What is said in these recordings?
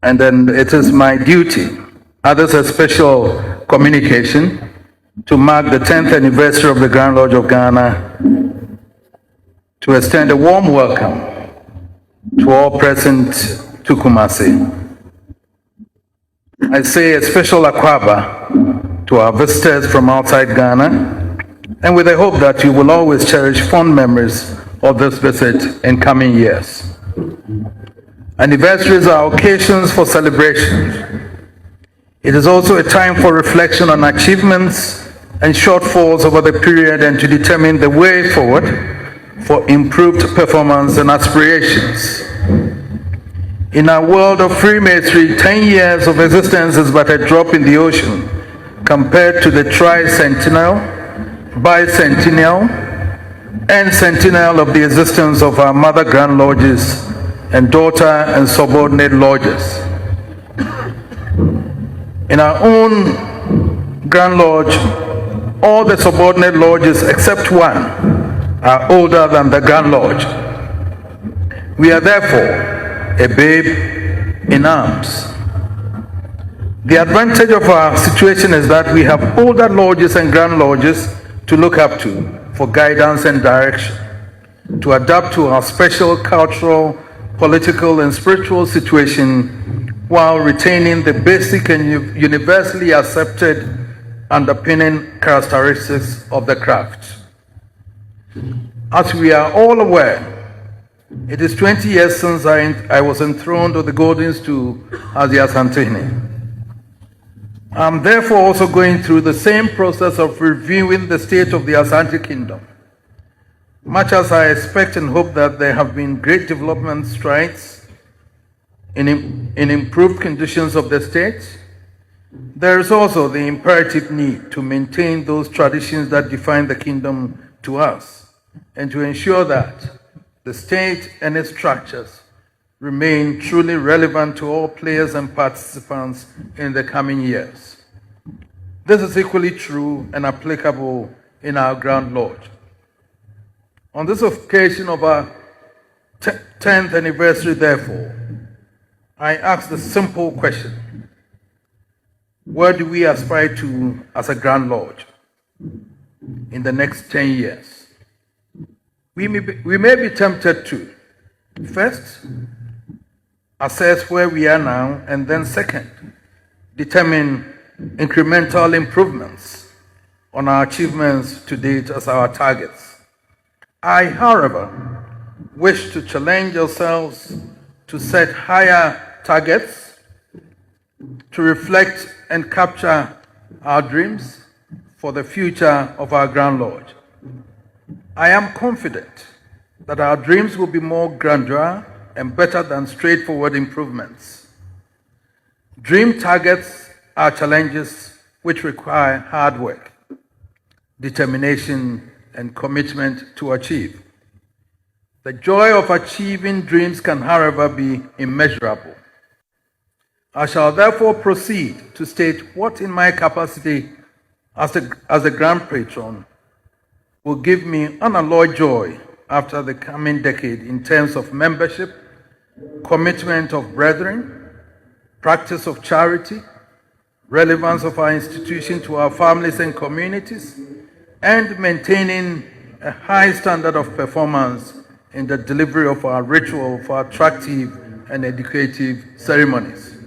And then it is my duty, others a special communication, to mark the 10th anniversary of the Grand Lodge of Ghana, to extend a warm welcome to all present to Kumasi. I say a special akwaba to our visitors from outside Ghana, and with the hope that you will always cherish fond memories of this visit in coming years. Anniversaries are occasions for celebration. It is also a time for reflection on achievements and shortfalls over the period and to determine the way forward for improved performance and aspirations. In our world of Freemasonry, 10 years of existence is but a drop in the ocean compared to the tricentennial, bicentennial, and centennial of the existence of our mother Grand Lodges and daughter and subordinate lodges. In our own Grand Lodge, all the subordinate lodges except one are older than the Grand Lodge. We are therefore a babe in arms. The advantage of our situation is that we have older lodges and Grand Lodges to look up to for guidance and direction, to adapt to our special cultural, political, and spiritual situation while retaining the basic and universally accepted underpinning characteristics of the craft. As we are all aware, it is 20 years since I was enthroned on the golden stool as the Asantehene. I'm therefore also going through the same process of reviewing the state of the Asante Kingdom. Much as I expect and hope that there have been great development strides in improved conditions of the state, there is also the imperative need to maintain those traditions that define the kingdom to us and to ensure that the state and its structures remain truly relevant to all players and participants in the coming years. This is equally true and applicable in our Grand Lodge. On this occasion of our 10th anniversary, therefore, I ask the simple question: where do we aspire to as a Grand Lodge in the next 10 years? We may be tempted to, first, assess where we are now, and then second, determine incremental improvements on our achievements to date as our targets. I, however, wish to challenge ourselves to set higher targets, to reflect and capture our dreams for the future of our Grand Lodge. I am confident that our dreams will be more grandeur and better than straightforward improvements. Dream targets are challenges which require hard work, determination, and commitment to achieve. The joy of achieving dreams can, however, be immeasurable. I shall therefore proceed to state what in my capacity as a Grand Patron will give me unalloyed joy after the coming decade in terms of membership, commitment of brethren, practice of charity, relevance of our institution to our families and communities, and maintaining a high standard of performance in the delivery of our ritual for attractive and educative ceremonies.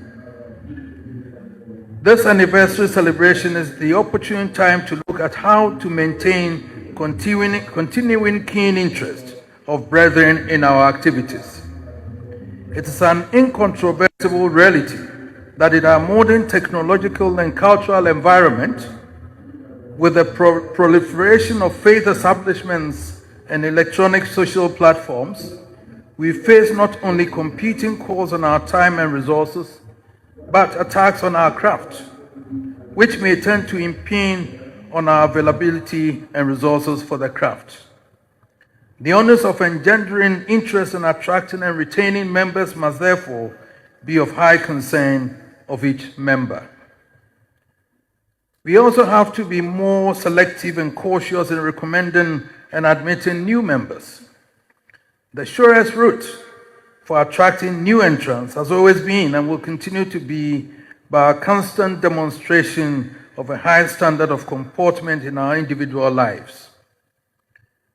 This anniversary celebration is the opportune time to look at how to maintain continuing keen interest of brethren in our activities. It is an incontrovertible reality that in our modern technological and cultural environment, with the proliferation of faith establishments and electronic social platforms, we face not only competing calls on our time and resources, but attacks on our craft, which may tend to impede on our availability and resources for the craft. The onus of engendering interest and attracting and retaining members must therefore be of high concern of each member. We also have to be more selective and cautious in recommending and admitting new members. The surest route for attracting new entrants has always been and will continue to be by a constant demonstration of a high standard of comportment in our individual lives.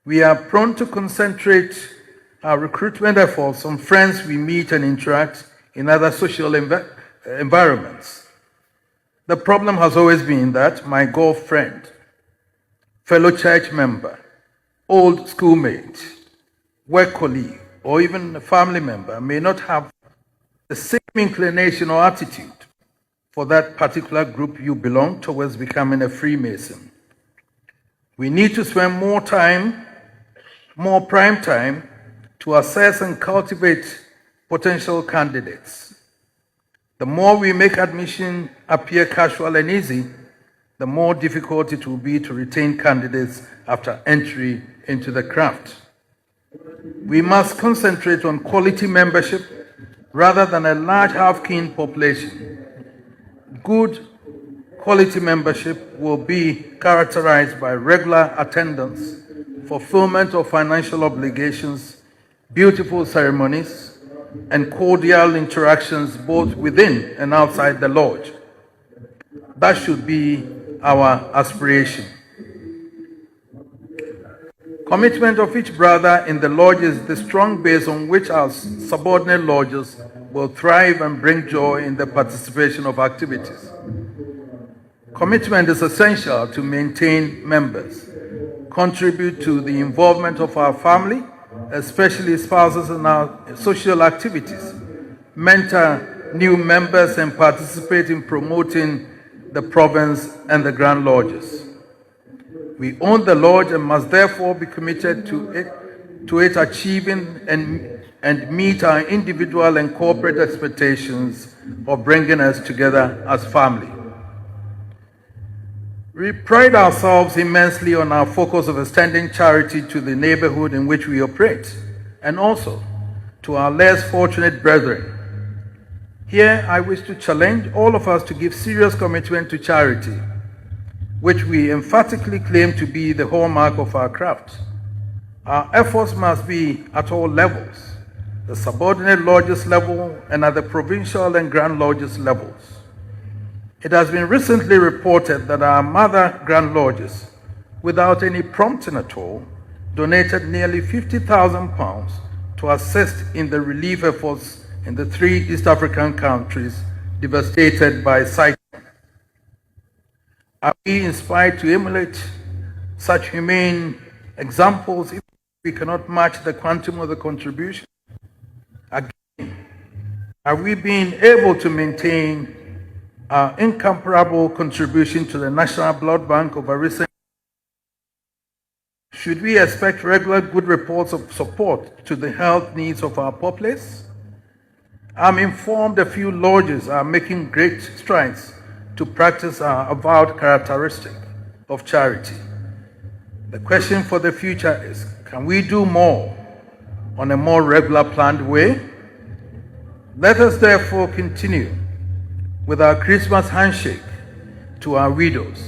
We are prone to concentrate our recruitment efforts on friends we meet and interact in other social environments. The problem has always been that my girlfriend, fellow church member, old schoolmate, work colleague, or even a family member may not have the same inclination or attitude for that particular group you belong towards becoming a Freemason. We need to spend more prime time, to assess and cultivate potential candidates. The more we make admission appear casual and easy, the more difficult it will be to retain candidates after entry into the craft. We must concentrate on quality membership rather than a large half-keen population. Good quality membership will be characterized by regular attendance, fulfillment of financial obligations, beautiful ceremonies, and cordial interactions both within and outside the lodge. That should be our aspiration. Commitment of each brother in the lodge is the strong base on which our subordinate lodges will thrive and bring joy in the participation of activities. Commitment is essential to maintain members, contribute to the involvement of our family, especially spouses, in our social activities, mentor new members, and participate in promoting the province and the Grand Lodges. We own the lodge and must therefore be committed to it achieving and meet our individual and corporate expectations of bringing us together as family. We pride ourselves immensely on our focus of extending charity to the neighborhood in which we operate, and also to our less fortunate brethren. Here, I wish to challenge all of us to give serious commitment to charity, which we emphatically claim to be the hallmark of our craft. Our efforts must be at all levels, the subordinate lodges level and at the provincial and Grand Lodges levels. It has been recently reported that our mother Grand Lodges, without any prompting at all, donated nearly £50,000 to assist in the relief efforts in the 3 East African countries devastated by cyclone. Are we inspired to emulate such humane examples if we cannot match the quantum of the contribution? Again, are we being able to maintain our incomparable contribution to the National Blood Bank of a recent? Should we expect regular good reports of support to the health needs of our populace? I'm informed a few lodges are making great strides to practice our avowed characteristic of charity. The question for the future is, can we do more on a more regular, planned way? Let us therefore continue with our Christmas handshake to our widows.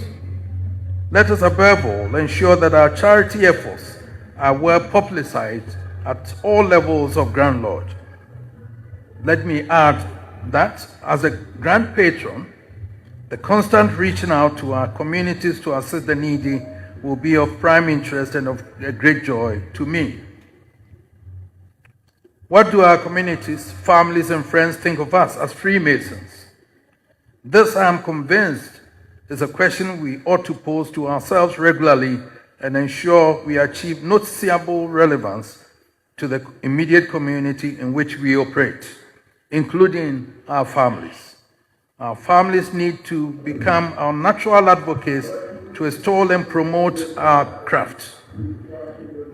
Let us above all ensure that our charity efforts are well publicized at all levels of Grand Lodge. Let me add that as a Grand Patron, the constant reaching out to our communities to assist the needy will be of prime interest and of great joy to me. What do our communities, families, and friends think of us as Freemasons? This, I am convinced, is a question we ought to pose to ourselves regularly and ensure we achieve noticeable relevance to the immediate community in which we operate, including our families. Our families need to become our natural advocates to extol and promote our craft.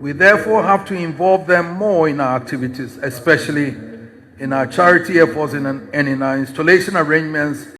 We therefore have to involve them more in our activities, especially in our charity efforts and in our installation arrangements